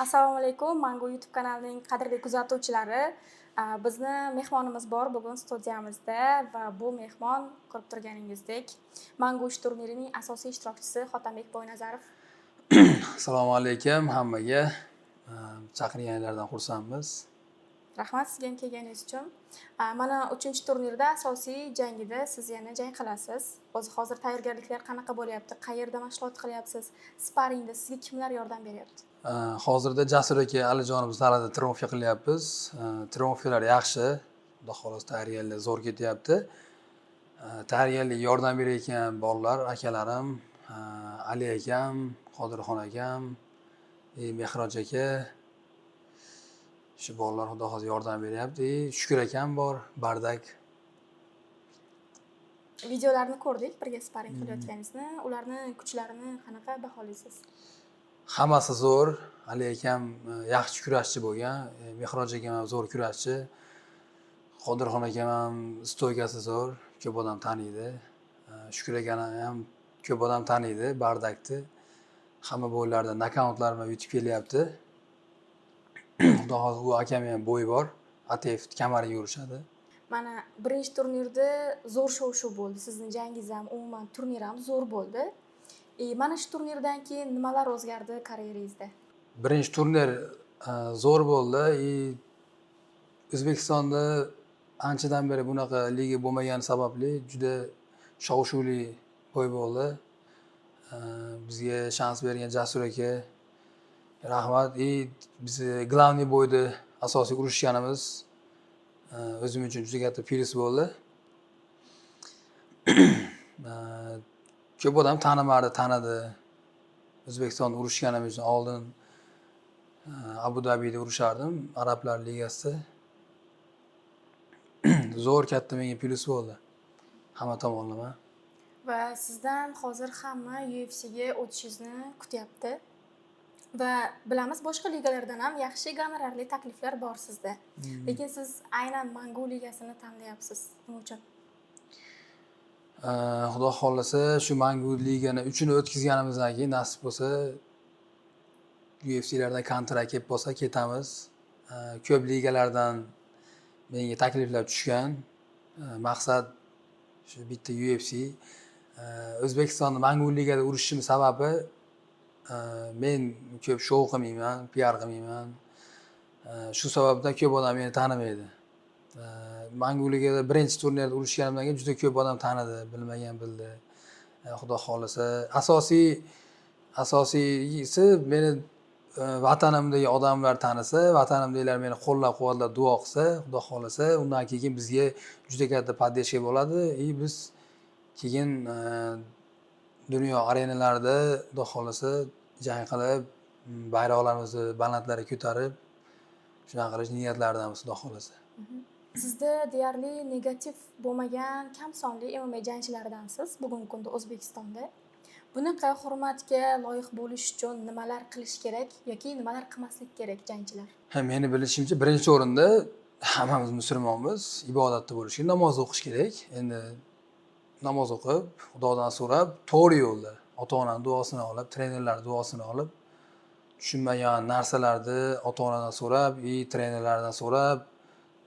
Assalomu alaykum. Mangu YouTube kanalining qadrli kuzatuvchilari. Bizni mehmonimiz bor bugun studiyamizda va bu mehmon ko'rib turganingizdek Mangu turnirining asosiy ishtirokchisi Xotanbek Boynazarov. Assalomu alaykum hammaga. Chaqirganlardan xursandmiz. Rahmat sizga ham kelganingiz uchun. Mana 3-turnirda asosiy jangida siz yana jang qilasiz. O'zi hozir tayyorgarliklar qanaqa bo'lyapti? Qayerda mashg'ulot qilyapsiz? Sparingda sizga kimlar yordam beryapti? Hozirda Jasur aka Alijonimiz dalada trenировка qilyapmiz. Trenировkalar yaxshi. Xudo xolos tayyorgarlik zo'r ketyapti. Tayyorgarlik yordam berayotgan bolalar, akalarim, Ali akam, Qodirxon akam, Mehroj aka. Shu bolalar xudo xolos yordam beryapti. Shukur akam bor, bardak. Videolarni ko'rdik, birga sparing qilayotganingizni. Ularni kuchlarini qanaqa baholaysiz? Hammasi zo'r. Ali akam yaxshi kurashchi bo'lgan. Mehroj akam ham zo'r kurashchi. Qodirxon akam ham stoykasi zo'r. Ko'p odam taniydi. Shukur akani ham ko'p odam taniydi, bardakni. Hamma bo'ylarda nokautlar bilan yutib kelyapti. Xudo xolos u akam ham bo'yi bor. Atev kamariga urishadi. Mana birinchi turnirda zo'r shov-shuv bo'ldi. Sizning jangingiz ham, umuman turnir ham zo'r bo'ldi. Mana shu turnirdan keyin nimalar o'zgardi karyerangizda? Birinchi turnir zo'r bo'ldi. O'zbekistonda anchadan beri bunaqa liga bo'lmagani sababli juda shov-shuvli bo'y bo'ldi. Bizga shans bergan Jasur aka rahmat. Biz glavniy bo'yda asosiy urishganimiz o'zim uchun juda katta plus bo'ldi. Ko'p odam tanidi. O'zbekistonda urishganim uchun oldin Abu Dabida urushardim, Arablar ligasida. Zo'r katta menga plus bo'ldi. Hamma tomonlama. Va sizdan hozir hamma UFC'ga o'tishingizni kutyapti. Va bilamiz boshqa ligalardan ham yaxshi gonorarli takliflar bor sizda. Lekin siz aynan Mangu ligasini tanlayapsiz. Nima uchun? Xudo xolasa shu Mangu ligani 3-ni o'tkazganimizdan keyin nasib bo'lsa UFC'larda kontrakt kelib bo'lsa ketamiz. Ko'p ligalardan menga takliflar tushgan. Maqsad shu bitta UFC. O'zbekistonda Mangu ligada urishim sababi men ko'p shou qilmayman, PR qilmayman. Shu sababdan ko'p odam meni tanimaydi. Mangu ligada birinchi turnirda urishganimdan keyin juda ko'p odam tanidi, bilmagan bildi. Xudo xolasa asosiysi meni vatanimdagi odamlar tanisa, vatanimdagilar meni qo'llab-quvvatlab duo qilsa, Xudo xolasa undan keyin bizga juda katta podдержка bo'ladi. Biz keyin dunyo arenalarida Xudo xolasa jang qilib, bayroqlarimizni balandlarga ko'tarib, shunaqa qilish niyatlaridamiz Xudo xolasa. Sizda deyarli negativ bo'lmagan kam sonli MMA jangchilardansiz bugungi kunda O'zbekistonda. Bunaqa hurmatga loyiq bo'lish uchun nimalar qilish kerak yoki nimalar qilmaslik kerak jangchilar? Meni bilishimcha birinchi o'rinda hammamiz musulmonmiz, ibodatda bo'lish kerak, namoz o'qish kerak. Endi namoz o'qib, Xudodan so'rab, to'g'ri yo'lda ota-onaning duosini olib, trenerlar duosini olib, tushunmagan narsalarni ota-onadan so'rab, trenerlardan so'rab,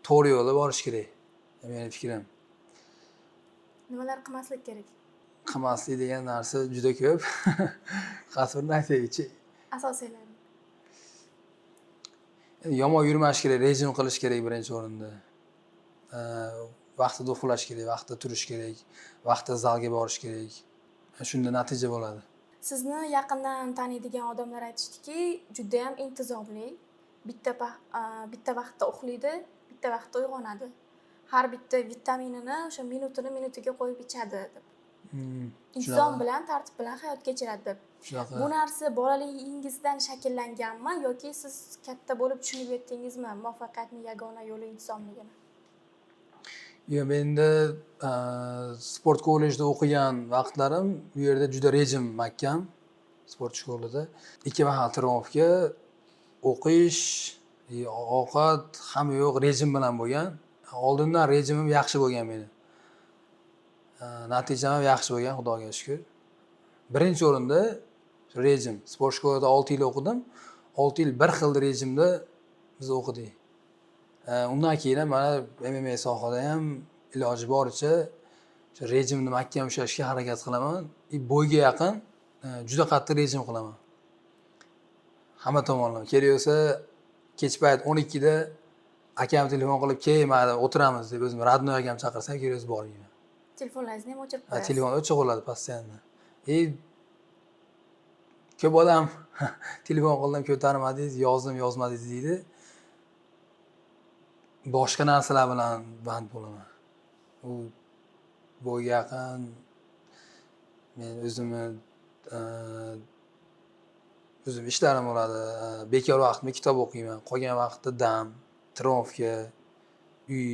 to'g'ri yo'lda borish kerak. Mening fikrim. Nimalar qilmaslik kerak? Qilmaslik degan narsa juda ko'p. Qasrni aytaychi. Asosiylari. Yomon yurmash kerak, rejim qilish kerak birinchi o'rinda. Vaqtida uxlash kerak, vaqtida turish kerak, vaqtida zalga borish kerak. Shunda natija bo'ladi. Sizni yaqindan taniydigan odamlar aytishdiki, juda ham intizomli, bitta vaqtda uxlaydi, bitta vaqtda uyg'onadi. Har bitta vitaminini o'sha minutiga qo'yib ichadi deb. Intizom bilan, tartib bilan hayot kechiradi deb. Bu narsa bolaligingizdan shakllanganmi yoki siz katta bo'lib tushunib yetdingizmi muvaffaqiyatning yagona yo'li intizomligini? Menda sport kollejida o'qigan vaqtlarim bu yerda juda rejim mahkam, sport shkolida. 2 mahal trenировка, o'qish, ovqat hamma yo'q rejim bilan bo'lgan. Oldindan rejimim yaxshi bo'lgan meni. Natijam ham yaxshi bo'lgan, Xudoga shukr. Birinchi o'rinda rejim. Sport shkolada 6 yil o'qidim. 6 yil bir xil rejimda biz o'qidik. Undan keyin ham mana MMA sohada ham iloji boricha o'sha rejimni mahkam ushlashga harakat qilaman. Bo'yga yaqin juda qattiq rejim qilaman. Hamma tomonlama. Kelaversa kech payt 12 da akam telefon qilib, "Key, mana o'tiramiz" deb o'zim radnoy akam chaqirsam kelaversa bormayman. Telefonlaringizni ham o'chirib qo'yasiz. Telefon o'chiq bo'ladi postoyanno. Ko'p odam telefon qildim, ko'tarmadingiz, yozdim, yozmadingiz deydi. Boshqa narsalar bilan band bo'laman. U bo'yga yaqin men o'zim ishlarim bo'ladi. Bekor vaqtimda kitob o'qiyman. Qolgan vaqtda dam, tromfka, uy,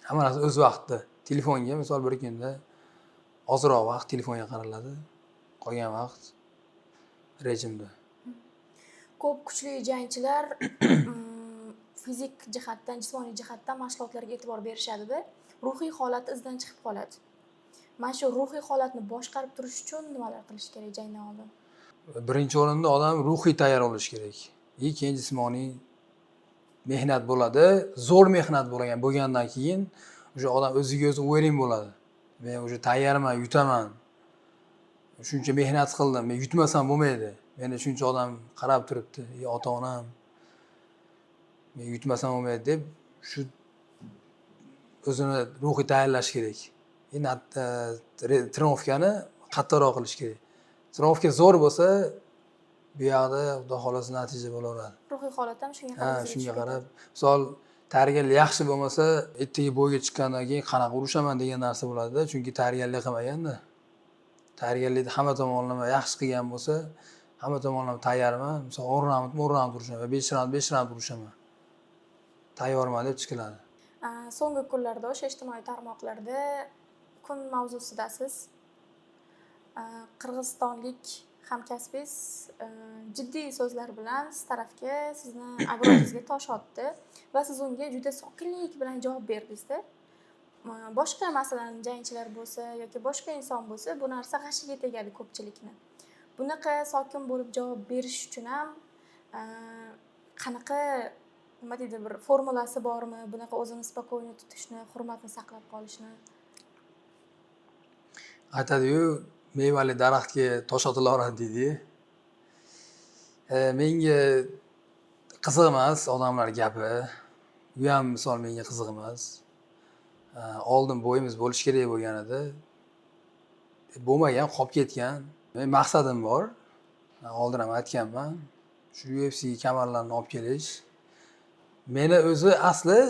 hamma narsa o'z vaqtida. Telefonga misol bir kunda ozroq vaqt telefonga qaraladi. Qolgan vaqt rejimda. Ko'p kuchli jangchilar fizik jihatdan, jismoniy jihatdan mashg'ulotlarga e'tibor berishadi-da, ruhiy holati izdan chiqib qoladi. Mana shu ruhiy holatni boshqarib turish uchun nimalar qilish kerak jangdan oldin? Birinchi o'rinda odam ruhiy tayyor bo'lishi kerak. Keyin jismoniy mehnat bo'ladi. Zo'r mehnat bo'lgandan keyin o'sha odam o'ziga o'zi o'yrin bo'ladi. Men o'sha tayyorman, yutaman. Shuncha mehnat qildim, men yutmasam bo'lmaydi. Meni shuncha odam qarab turibdi, ota-onam. Men yutmasam bo'lmaydi deb shu o'zini ruhiy tayyorlash kerak. Trenorovkani qattiqroq qilish kerak. Trenovka zo'r bo'lsa, bu yoqda xudo xolasa natija bo'laveradi. Ruhiy holat ham shunga qarab. Shunga qarab. Misol tayyorgarlik yaxshi bo'lmasa, ertaga bo'yga chiqqandan keyin qanaqa urushaman degan narsa bo'ladi-da, chunki tayyorgarlik qilmaganda. Tayyorgarlikni hamma tomonlama yaxshi qilgan bo'lsa, hamma tomonlama tayyorman. Misol 10 raund urushaman, 5 raund urushaman. Tayyorman deb chiqiladi. So'nggi kunlarda o'sha ijtimoiy tarmoqlarda kun mavzusidasiz. Qirg'izistonlik hamkasbingiz jiddiy so'zlar bilan siz tarafga sizni obro'yingizga tosh otdi va siz unga juda sokinlik bilan javob berdingiz-da. Boshqa masalan jangchilar bo'lsa yoki boshqa inson bo'lsa, bu narsa g'ashiga tegadi ko'pchilikni. Bunaqa sokin bo'lib javob berish uchun ham qanaqa nima deydi, bir formulasi bormi? Bunaqa o'zini spokойно tutishni, hurmatni saqlab qolishni. Aytadi-yu, mevali daraxtga tosh otilaveradi deydi. Menga qiziq emas odamlar gapi. Bu ham misol menga qiziq emas. Oldin bo'yimiz bo'lish kerak bo'lgan edi. Bo'lmagan, qolib ketgan. Men maqsadim bor. Oldin ham aytganman. Shu UFC kamarlarni olib kelish. Meni o'zi asli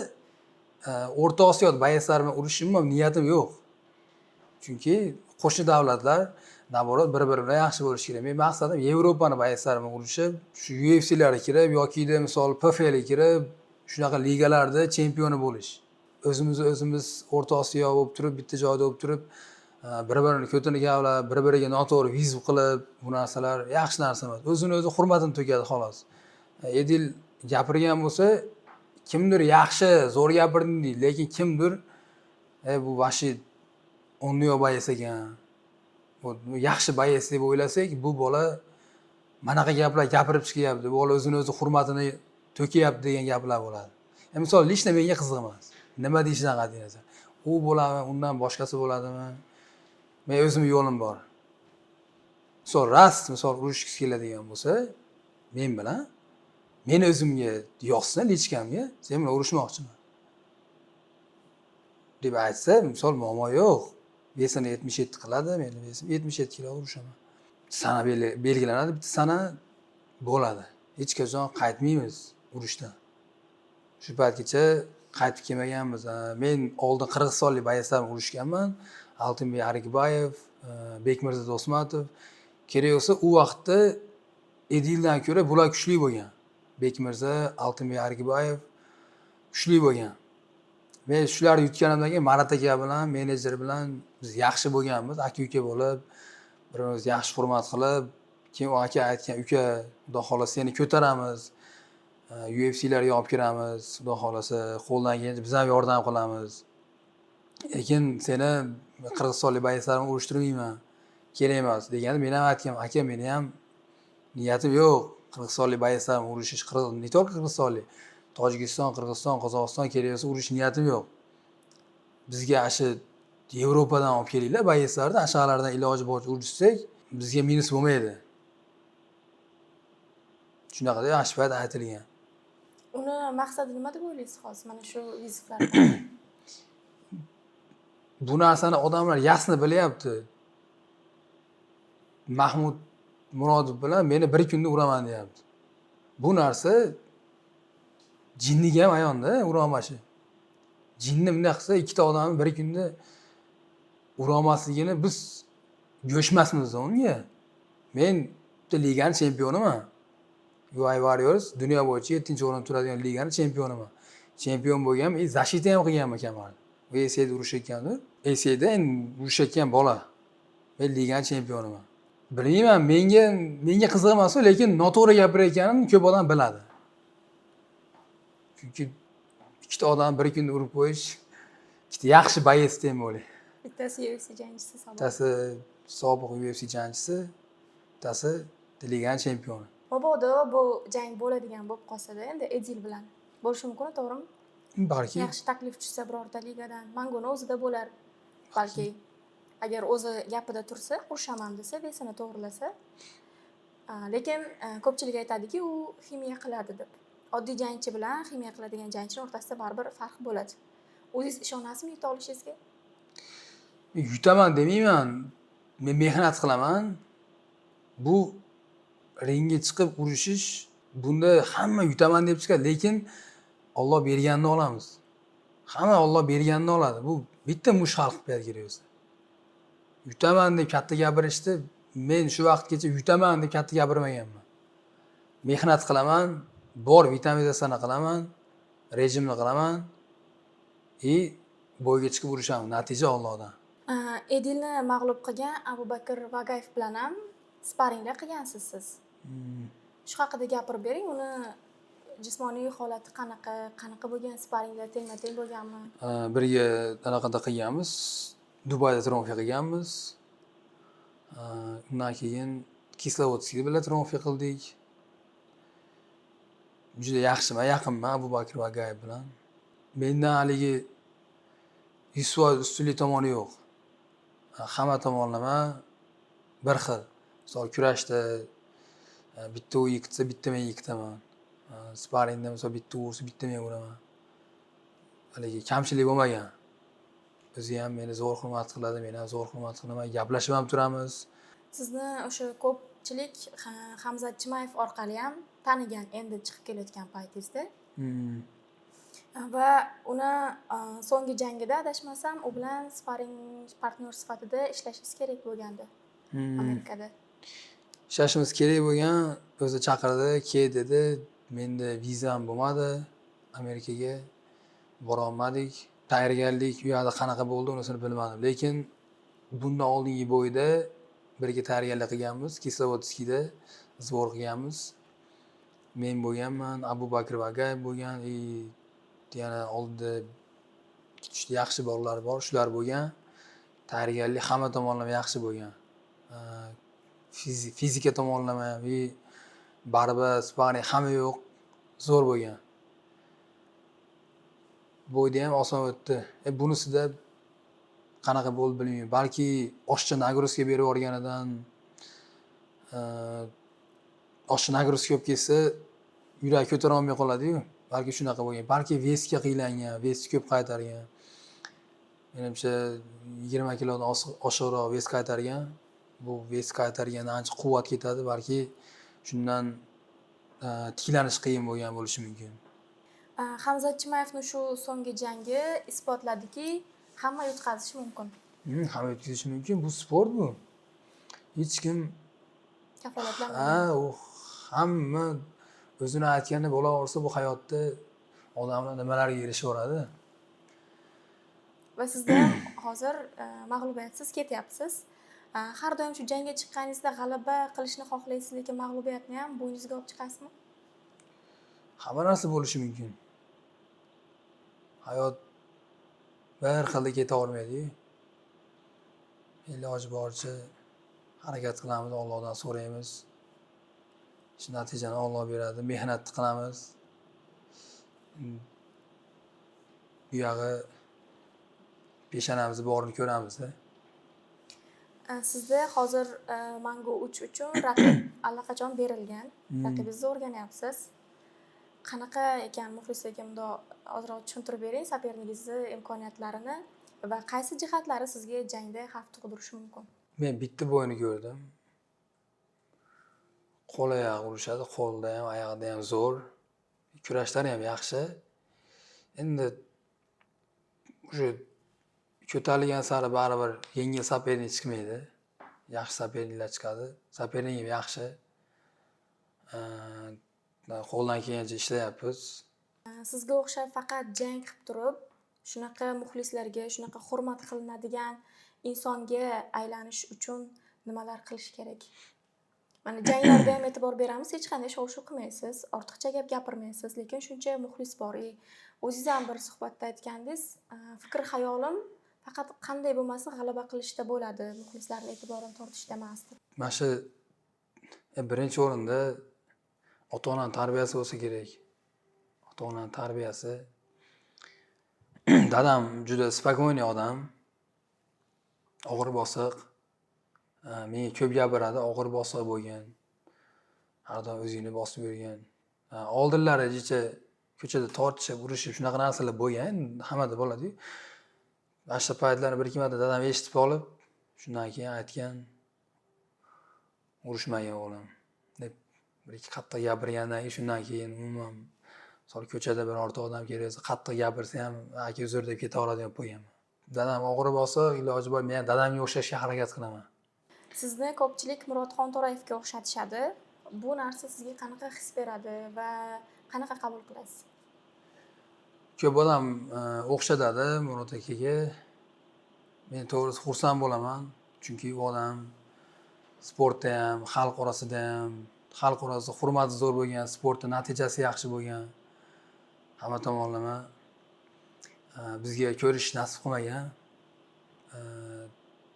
O'rta Osiyo bayaslar bilan urishim ham niyatim yo'q. Chunki qo'shni davlatlar naborot bir-biri bilan yaxshi bo'lish kerak. Men maqsadim Yevropani bayaslar bilan urishib, shu UFC'larga kirib yoki misol PFLga kirib, shunaqa ligalarda chempioni bo'lish. O'zimiz O'rta Osiyo bo'lib turib, bitta joyda bo'lib turib, bir-birini ko'tini kavlab, bir-biriga noto'g'ri vizib qilib, bu narsalar yaxshi narsa emas. O'zini o'zi hurmatini to'kadi xolos. Edil gapirgan bo'lsa, kimdir yaxshi, zo'r gapirding deydi, lekin kimdir bu vashi o'nniyo bayas ekan. Bu yaxshi bayas deb o'ylasak, bu bola manaqa gaplar gapirib chiqyapti, bu bola o'zini o'zi hurmatini to'kyapti degan gaplar bo'ladi. Misol lishna menga qiziq emas. Nima deyishdan qat'iy nazar. U bo'ladimi, undan boshqasi bo'ladimi? Men o'zim yo'lim bor. Misol urushgisi keladigan bo'lsa, men bilan meni o'zimga yozsin lichkamga, sen bilan urushmoqchiman deb aytsa, misol muammo yo'q. Besini 77 qiladi, meni besim 77 kilo urushaman. Sana belgilanadi, bitta sana bo'ladi. Hech qachon qaytmaymiz urushdan. Shu paytgacha qaytib kelmaganmiz. Men oldin qirg'izistonlik bayaslar bilan urushganman. Altinbek Arikbayev, Bekmirzo Do'smatov. Kerak bo'lsa, u vaqtda Edildan ko'ra bular kuchli bo'lgan. Bekmirzo, Altinbek Arikbayev kuchli bo'lgan. Men shularni yutganimdan keyin Marat aka bilan, menejer bilan biz yaxshi bo'lganmiz, aka-uka bo'lib, birimizni yaxshi hurmat qilib, keyin u aka aytgan, "Uka, xudo xolasa seni ko'taramiz. UFC'larga olib kiramiz, xudo xolasa qo'ldan kelgancha biz ham yordam qilamiz. Lekin seni qirg'izistonlik bayaslar bilan urishtirmayman. Kerak emas" deganda men ham aytganman, "Aka, meni ham niyatim yo'q. qirg'izistonlik boyasam urushish, не только qirg'izistonlik, Tojikiston, Qirg'iziston, Qozog'iston kelyapsa urush niyatim yo'q. Bizga shu Yevropadan olib kelinglar boyaslarni, ashaqalardan iloji boricha urishsak, bizga minus bo'lmaydi. Shunaqa deb ashbat aytilgan. Uni maqsadi nima deb o'ylaysiz hozir mana shu viziflarda? Bu narsani odamlar yasni bilyapti. Mahmud Murodov bilan meni bir kunda uraman deyapti. Bu narsa jinniga ham ayonda urolmashi. Jinni bunday qilsa ikkita odamni bir kunda urolmasligini biz go'shmasmiz unga. Men bitta liganing chempioniman. UI Warriors dunyo bo'yicha 7-o'rinda turadigan liganing chempioniman. Chempion bo'lganman, zashita ham qilganman kamarni. Bu ESE'da urushayotgandir. ESE'da urushayotgan bola. Men liganing chempioniman. Bilmayman, menga qiziq emas, lekin noto'g'ri gapirayotganimni ko'p odam biladi. Chunki ikkita odam bir kunda urib qo'yish ikkita yaxshi boyes deb o'ylayman. Bittasi UFC jangchisi sobiq. Bittasi sobiq UFC jangchisi, bittasi liganing chempioni. Mabodo bu jang bo'ladigan bo'lib qolsa-da, endi Edil bilan bo'lishi mumkin, to'g'rimi? Balki Yaxshi taklif tushsa birorta ligadan, Mangoni o'zida bo'lar. Balki agar o'zi gapida tursa, urishaman desa, vesini to'g'rilasa. Lekin ko'pchilik aytadiki, u ximiya qiladi deb. Oddiy jangchi bilan ximiya qiladigan jangchining o'rtasida baribir farq bo'ladi. O'zingiz ishonasizmi yuta olishingizga? Yutaman demayman. Men mehnat qilaman. Bu ringga chiqib urushish, bunda hamma yutaman deb chiqadi, lekin Alloh berganini olamiz. Hamma Alloh berganini oladi. Bu bitta mush xalq berib kerak o'zi. Yutaman deb katta gapirishdi, men shu vaqtgacha yutaman deb katta gapirmaganman. Mehnat qilaman, bor vitaminizatsiyani qilaman, rejimni qilaman, bo'yga chiqib urishaman. Natija Allohdan. Edilni mag'lub qilgan Abubakir Vagayev bilan ham sparinglar qilgansiz siz. Shu haqida gapirib bering, uni jismoniy holati qanaqa bo'lgan, sparinglar tengma-teng bo'lganmi? Birga anaqada qilganmiz. Dubayda tronfi qilganmiz. Undan keyin Kislovodskiy bilan tronfi qildik. Juda yaxshiman, yaqinman Abubakir Vagayev bilan. Mendan haligi 100% ustunlik tomoni yo'q. Hamma tomonlama bir xil. Misol kurashda bitta u yikitsa, bitta men yikitaman. Sparingda misol bitta ursa, bitta men uraman. Haligi kamchilik bo'lmagan. O'zi ham meni zo'r hurmat qiladi, men ham zo'r hurmat qilaman. Gaplashib ham turamiz. Sizni o'sha ko'pchilik Hamzat Chimayev orqali ham tanigan endi chiqib kelayotgan paytingizda. Va uni so'nggi jangida adashmasam, u bilan sparing partnyor sifatida ishlashingiz kerak bo'lgandi Amerikada. Ishlashimiz kerak bo'lgan, o'zi chaqirdi, kel dedi. Menda vizam bo'lmadi, Amerikaga bora olmadik. Tayyorgarlik u yerda qanaqa bo'ldi, unisini bilmadim. Lekin bundan oldingi bo'yda birga tayyorgarlik qilganmiz, Kislovodskiyda zo'r qilganmiz. Men bo'lganman, Abubakir Vagayev bo'lgan, yana oldida juda yaxshi bolalar bor, shular bo'lgan. Tayyorgarlik hamma tomonlama yaxshi bo'lgan. Fizika tomonlama ham, baribir sparing hamma yo'q, zo'r bo'lgan. Bo'yda ham oson o'tdi. Bunisida qanaqa bo'ldi bilmayman. Balki oshcha nagruzka berib yuborganidan oshcha nagruzka olib kelsa, yurak ko'tara olmay qoladi-yu. Balki shunaqa bo'lgan. Balki vesga qiylangan, vesni ko'p qaytargan. Menimcha 20 kilodan oshiqroq ves qaytargan. Bu ves qaytarganda ancha quvvat ketadi, balki shundan tiklanish qiyin bo'lgan bo'lishi mumkin. Hamzat Chimayevning shu so'nggi jangi isbotladiki, hamma yutqazishi mumkin. Hamma yutqazishi mumkin. Bu sport bu. Hech kim kafolatlanmaydi. u hamma o'zini aytganini bo'laversa, bu hayotda odamlar nimalarga erishaveradi. Va sizda hozir mag'lubiyatsiz ketyapsiz. Har doim shu jangga chiqqaningizda g'alaba qilishni xohlaysiz, lekin mag'lubiyatni ham bo'yningizga olib chiqasizmi? Hamma narsa bo'lishi mumkin. Hayot bir xilda keta olmaydi-ku. Iloji boricha harakat qilamiz, Allohdan so'raymiz. shu natijani Alloh beradi. Mehnat qilamiz. Bu yog'i peshonamizni borini ko'ramiz-da. Sizda hozir Mango 3 uchun raqib allaqachon berilgan. Raqibingizni o'rganyapsiz. Qanaqa ekan muxlislarga bundoq ozroq tushuntirib bering sopernigingizni imkoniyatlarini va qaysi jihatlari sizga jangda xavf tug'dirishi mumkin? Men bitta bo'yini ko'rdim. Qo'l oyoq urishadi, qo'lda ham, oyog'ida ham zo'r. Kurashlari ham yaxshi. Endi o'sha ko'tarilgan sari baribir yengil sopernik chiqmaydi. Yaxshi soperniklar chiqadi. Sopernigim yaxshi. Qo'ldan kelgancha ishlayapmiz. Sizga o'xshab faqat jang qilib turib, shunaqa muxlislarga, shunaqa hurmat qilinadigan insonga aylanish uchun nimalar qilish kerak? Mana janglarga ham e'tibor beramiz, hech qanday shov-shuv qilmaysiz, ortiqcha gap gapirmaysiz, lekin shuncha muxlis bor. O'zingiz ham bir suhbatda aytgandingiz, fikr-xayolim faqat qanday bo'lmasin g'alaba qilishda bo'ladi, muxlislarning e'tiborini tortishda emas deb. Mana shu birinchi o'rinda ota-onaning tarbiyasi bo'lsa kerak. Ota-onaning tarbiyasi. Dadam juda spokойный odam. Og'ir bosiq. Menga ko'p gapiradi, og'ir bosiq bo'lgan. Har doim o'zingni bosib yurgan. Oldinlari jicha ko'chada tortishib, urishib shunaqa narsalar bo'lgan, hammada bo'ladi-yu. Mana shu paytlarni bir ikki marta dadam eshitib qolib, shundan keyin aytgan, urushmagin o'g'lim deb bir ikki qattiq gapirgandan keyin shundan keyin umuman ko'chada birorta odam kelsa, qattiq gapirsa ham aka uzr deb ketaveradigan bo'lganman. Dadam og'ir bosiq, iloji bor men dadamga o'xshashga harakat qilaman. Sizni ko'pchilik Murodxon To'rayevga o'xshatishadi. Bu narsa sizga qanaqa his beradi va qanaqa qabul qilasiz? Ko'p odam o'xshatadi Murod akaga. Men to'g'risi xursand bo'laman, chunki u odam sportda ham, xalq orasida ham, xalq orasida hurmati zo'r bo'lgan, sportda natijasi yaxshi bo'lgan. Hamma tomonlama bizga ko'rish nasib qilmagan.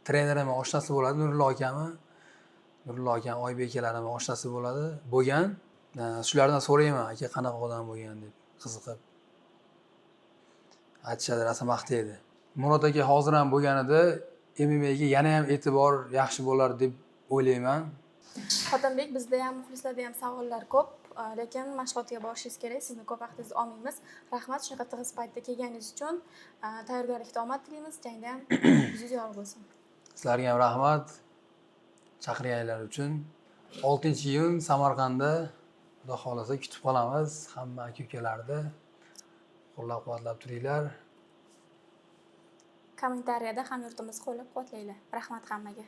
Trenerim oshnasi bo'ladi, Nurullo akami. Nurullo akam, Oybek akalarim oshnasi bo'lgan. Shulardan so'rayman, aka qanaqa odam bo'lgan deb qiziqib. Aytishadi, rosa maqtaydi. Murod aka hozir ham bo'lganida MMAga yana ham e'tibor yaxshi bo'lar deb o'ylayman. Xotinbek, bizda ham muxlislarda ham savollar ko'p, lekin mashg'ulotga borishingiz kerak. Sizni ko'p vaqtingizni olmaymiz. Rahmat shunaqa tig'iz paytda kelganingiz uchun. Tayyorgarlikda omad tilaymiz. Jangda ham yuzingiz yorug' bo'lsin. Sizlarga ham rahmat chaqirganlar uchun. 6-iyun Samarqandda Xudo xolasa kutib qolamiz. Hamma aka-ukalarni qo'llab-quvvatlab turinglar. Kommentariyada hamyurtimizni qo'llab-quvvatlanglar. Rahmat hammaga.